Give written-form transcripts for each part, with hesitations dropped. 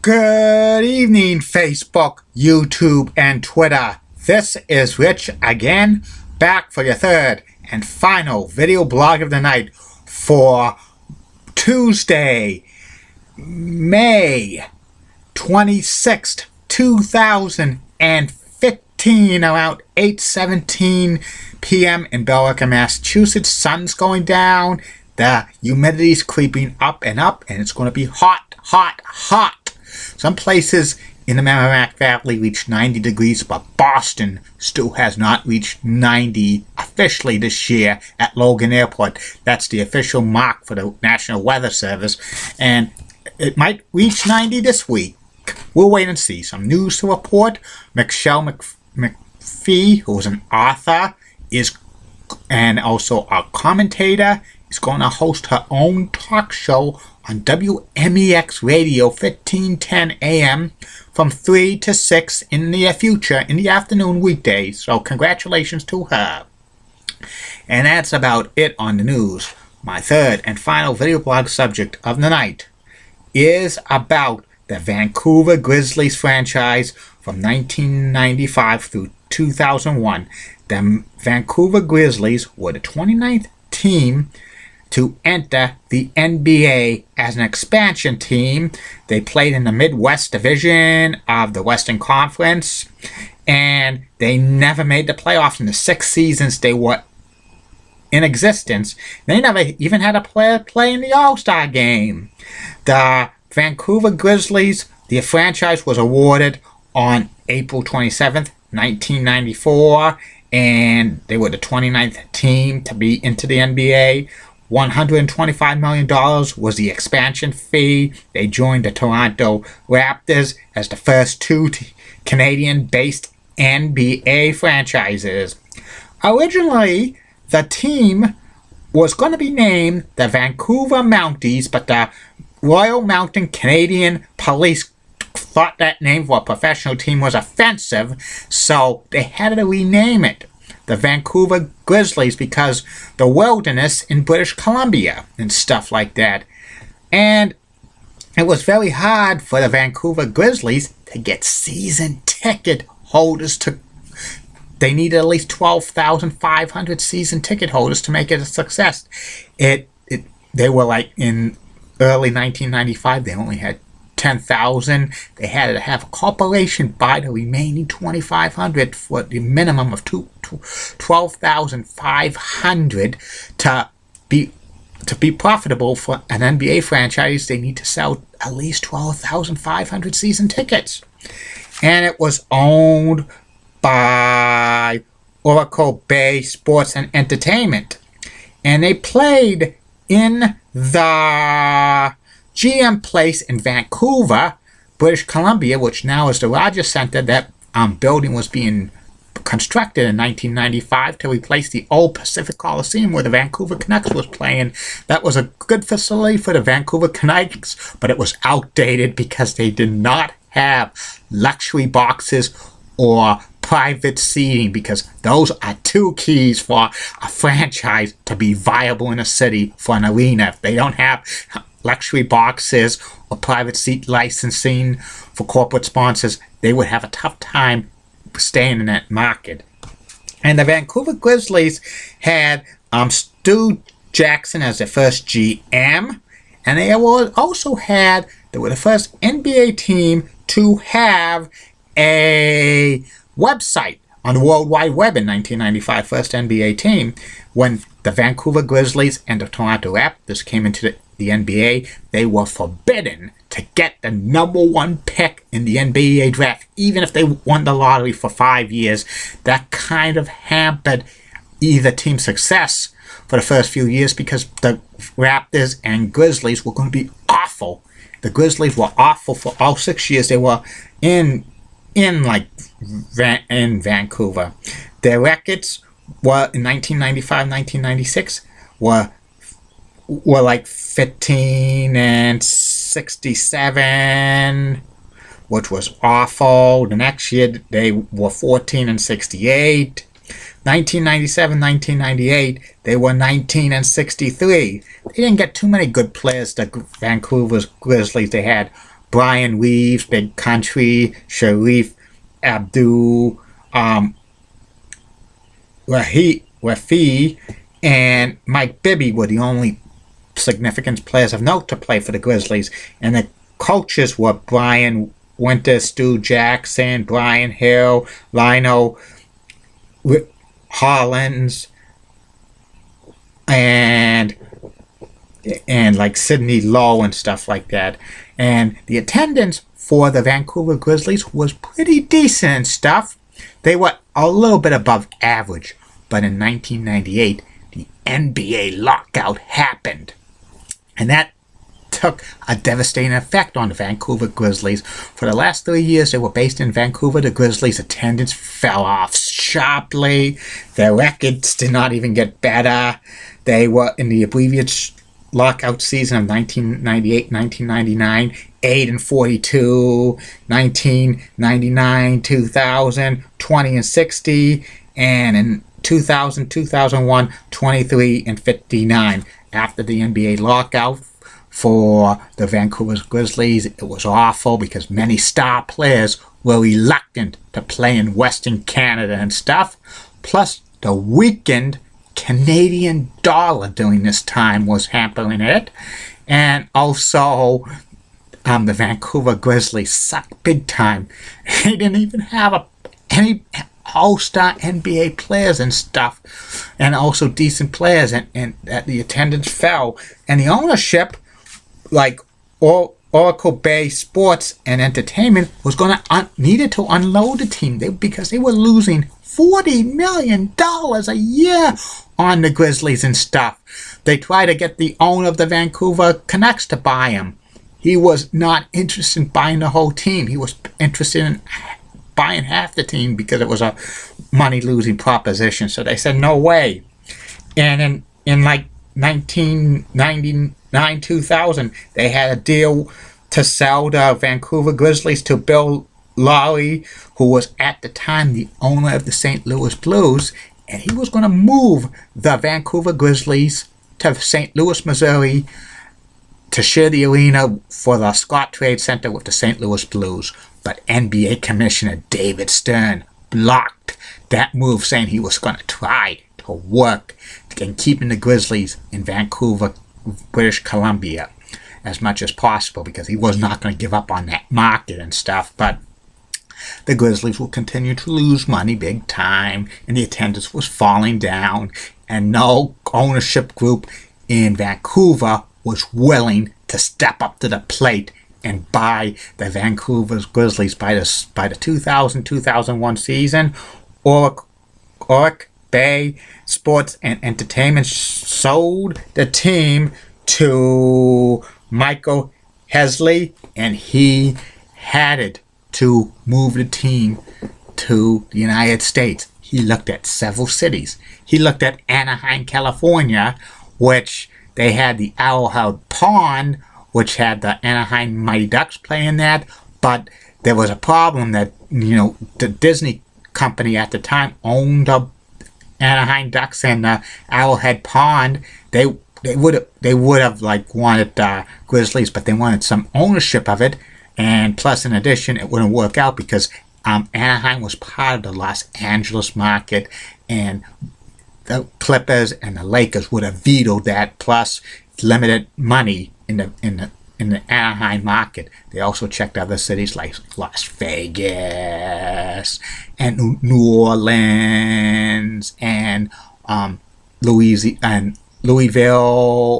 Good evening, Facebook, YouTube, and Twitter. This is Rich again, back for your third and final video blog of the night for Tuesday, May 26th, 2015, around 8:17 p.m. in Billerica, Massachusetts. Sun's going down, the humidity's creeping up, and it's going to be hot, hot, hot. Some places in the Merrimack Valley reach 90 degrees, but Boston still has not reached 90 officially this year at Logan Airport. That's the official mark for the National Weather Service, and it might reach 90 this week. We'll wait and see. Some news to report. Michelle McPhee, who's an author, and also a commentator, is going to host her own talk show on WMEX Radio, 1510 AM, from 3 to 6 in the near future, in the afternoon weekdays. So congratulations to her. And that's about it on the news. My third and final video blog subject of the night is about the Vancouver Grizzlies franchise from 1995 through 2001. The Vancouver Grizzlies were the 29th team to enter the NBA as an expansion team. They played in the Midwest Division of the Western Conference, and they never made the playoffs in the 6 seasons they were in existence. They never even had a player play in the All-Star game. The Vancouver Grizzlies, the franchise was awarded on April 27th, 1994, and they were the 29th team to be into the NBA. $125 million was the expansion fee. They joined the Toronto Raptors as the first two Canadian-based NBA franchises. Originally, the team was going to be named the Vancouver Mounties, but the Royal Mountain Canadian Police thought that name for a professional team was offensive, so they had to rename it the Vancouver Grizzlies because the wilderness in British Columbia and stuff like that. And it was very hard for the Vancouver Grizzlies to get season ticket holders to. They needed at least 12,500 season ticket holders to make it a success. They were like in early 1995, they only had 10,000. They had to have a corporation buy the remaining 2,500 for the minimum of 12,500 to be profitable for an NBA franchise. They need to sell at least 12,500 season tickets, and it was owned by Oracle Bay Sports and Entertainment, and they played in the GM Place in Vancouver, British Columbia, which now is the Rogers Center. That building was being constructed in 1995 to replace the old Pacific Coliseum where the Vancouver Canucks was playing. That was a good facility for the Vancouver Canucks, but it was outdated because they did not have luxury boxes or private seating, because those are two keys for a franchise to be viable in a city for an arena. If they don't have luxury boxes or private seat licensing for corporate sponsors, they would have a tough time staying in that market. And the Vancouver Grizzlies had Stu Jackson as their first GM, and they were the first NBA team to have a website on the World Wide Web in 1995, first NBA team. When the Vancouver Grizzlies and the Toronto Raptors came into the NBA, they were forbidden to get the #1 pick in the NBA draft, even if they won the lottery for 5 years. That kind of hampered either team's success for the first few years because the Raptors and Grizzlies were going to be awful. The Grizzlies were awful for all 6 years they were in Vancouver. Their records were in 1995-1996 were like 15-67, which was awful. The next year they were 14-68. 1997-1998 they were 19-63. They didn't get too many good players. The Vancouver Grizzlies, they had Brian Reeves, Big Country, Sharif Abdul, Rafi, and Mike Bibby were the only significant players of note to play for the Grizzlies. And the coaches were Brian Winter, Stu Jackson, Brian Hill, Lionel Hollins, and like Sidney Lowe and stuff like that. And the attendance for the Vancouver Grizzlies was pretty decent and stuff. They were a little bit above average. But in 1998, the NBA lockout happened. And that took a devastating effect on the Vancouver Grizzlies. For the last 3 years they were based in Vancouver, the Grizzlies' attendance fell off sharply. Their records did not even get better. They were in the abbreviated lockout season of 1998-1999, 8-42, 1999, 2000, 20-60, and in 2000-2001, 23-59. After the NBA lockout for the Vancouver Grizzlies, it was awful because many star players were reluctant to play in Western Canada and stuff. Plus, the weakened Canadian dollar during this time was hampering it. And also, the Vancouver Grizzlies sucked big time. They didn't even have any all-star NBA players and stuff, and also decent players, and the attendance fell. And the ownership, like Oracle Bay Sports and Entertainment, was needed to unload the team because they were losing $40 million a year on the Grizzlies and stuff. They tried to get the owner of the Vancouver Canucks to buy him. He was not interested in buying the whole team. He was interested in buying half the team because it was a money-losing proposition. So they said, no way. And in like 1999, 2000, they had a deal to sell the Vancouver Grizzlies to Bill Lawry, who was at the time the owner of the St. Louis Blues, and he was going to move the Vancouver Grizzlies to St. Louis, Missouri, to share the arena for the Scott Trade Center with the St. Louis Blues. But NBA Commissioner David Stern blocked that move, saying he was going to try to work in keeping the Grizzlies in Vancouver, British Columbia, as much as possible, because he was not going to give up on that market and stuff. But the Grizzlies will continue to lose money big time, and the attendance was falling down, and no ownership group in Vancouver was willing to step up to the plate and buy the Vancouver Grizzlies by the 2000-2001 season. Oracle Bay Sports and Entertainment sold the team to Michael Hesley, and he had to move the team to the United States. He looked at several cities. He looked at Anaheim, California, which they had the Arrowhead Pond, which had the Anaheim Mighty Ducks playing that. But there was a problem that, the Disney company at the time owned the Anaheim Ducks and the Arrowhead Pond. They would have wanted the Grizzlies, but they wanted some ownership of it. And plus, in addition, it wouldn't work out because Anaheim was part of the Los Angeles market, and the Clippers and the Lakers would have vetoed that. Plus, limited money in the Anaheim market. They also checked other cities like Las Vegas and New Orleans and Louisville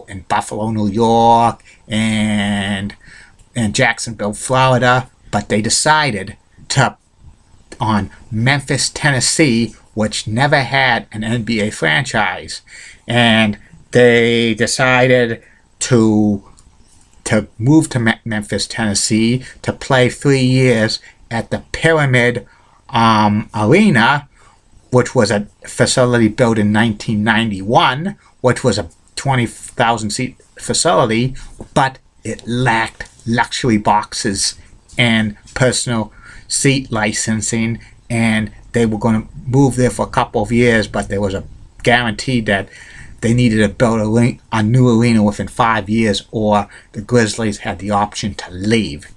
and Buffalo, New York, and Jacksonville, Florida. But they decided on Memphis, Tennessee, which never had an NBA franchise, and they decided to move to Memphis, Tennessee, to play 3 years at the Pyramid Arena, which was a facility built in 1991, which was a 20,000-seat facility, but it lacked luxury boxes and personal seat licensing, and they were going to move there for a couple of years, but there was a guarantee that they needed to build a new arena within 5 years, or the Grizzlies had the option to leave.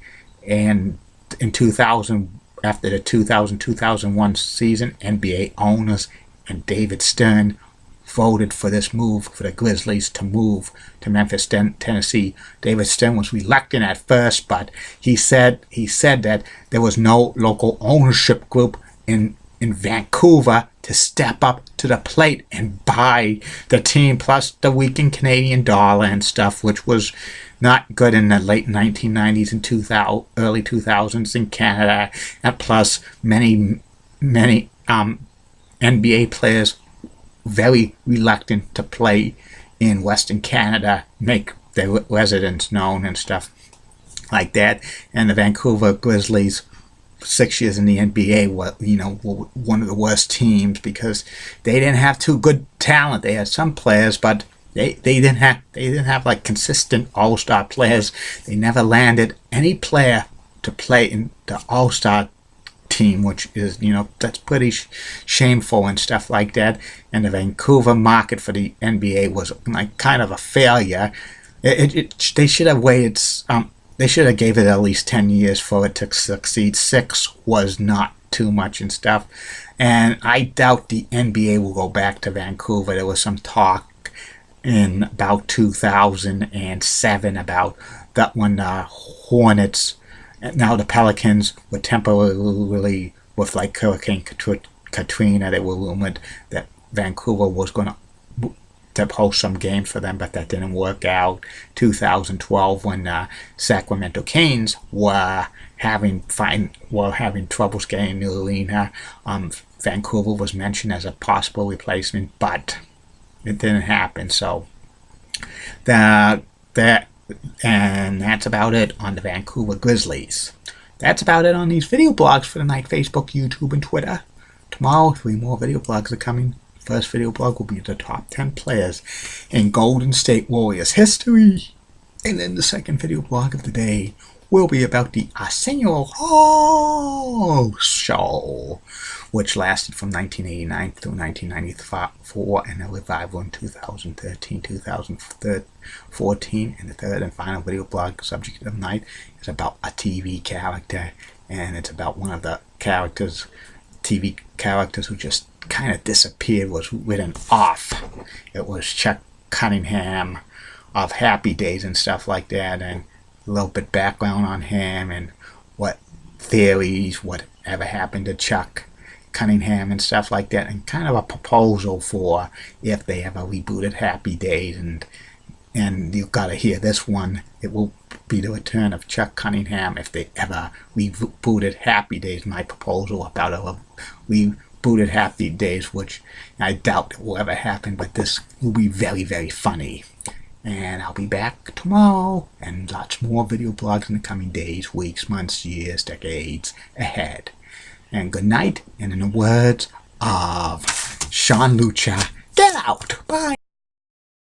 And in 2000, after the 2000-2001 season, NBA owners and David Stern voted for this move for the Grizzlies to move to Memphis, Tennessee. David Stern was reluctant at first, but he said that there was no local ownership group in Vancouver to step up to the plate and buy the team, plus the weakened Canadian dollar and stuff, which was not good in the late 1990s and early 2000s in Canada, and plus many NBA players very reluctant to play in Western Canada, make their residence known and stuff like that. And the Vancouver Grizzlies, 6 years in the NBA, were one of the worst teams because they didn't have too good talent. They had some players, but they didn't have like consistent all-star players. They never landed any player to play in the all-star team, which is, that's pretty shameful and stuff like that. And the Vancouver market for the NBA was like kind of a failure. They should have waited. They should have gave it at least 10 years for it to succeed. 6 was not too much and stuff. And I doubt the NBA will go back to Vancouver. There was some talk in about 2007 about that when the Hornets, now the Pelicans, were temporarily, with like Hurricane Katrina, they were rumored that Vancouver was going to host some games for them, but that didn't work out. 2012, when Sacramento Kings were having troubles getting the arena, Vancouver was mentioned as a possible replacement, but it didn't happen. So and that's about it on the Vancouver Grizzlies. That's about it on these video blogs for tonight. Facebook, YouTube, and Twitter. Tomorrow, 3 more video blogs are coming. First video blog will be the top 10 players in Golden State Warriors history. And then the second video blog of the day will be about the Arsenio Hall show, which lasted from 1989 through 1994, and a revival in 2013, 2014. And the third and final video blog subject of the night is about a TV character, and it's about one of the TV characters who just kind of disappeared, was written off. It was Chuck Cunningham of Happy Days and stuff like that, and a little bit background on him and what theories, whatever happened to Chuck Cunningham and stuff like that, and kind of a proposal for if they ever rebooted Happy Days, and you've got to hear this one. It will be the return of Chuck Cunningham if they ever rebooted Happy Days. My proposal about a rebooted Happy Days, which I doubt it will ever happen, but this will be very, very funny. And I'll be back tomorrow, and lots more video blogs in the coming days, weeks, months, years, decades ahead. And good night, and in the words of Sean Lucha, get out! Bye!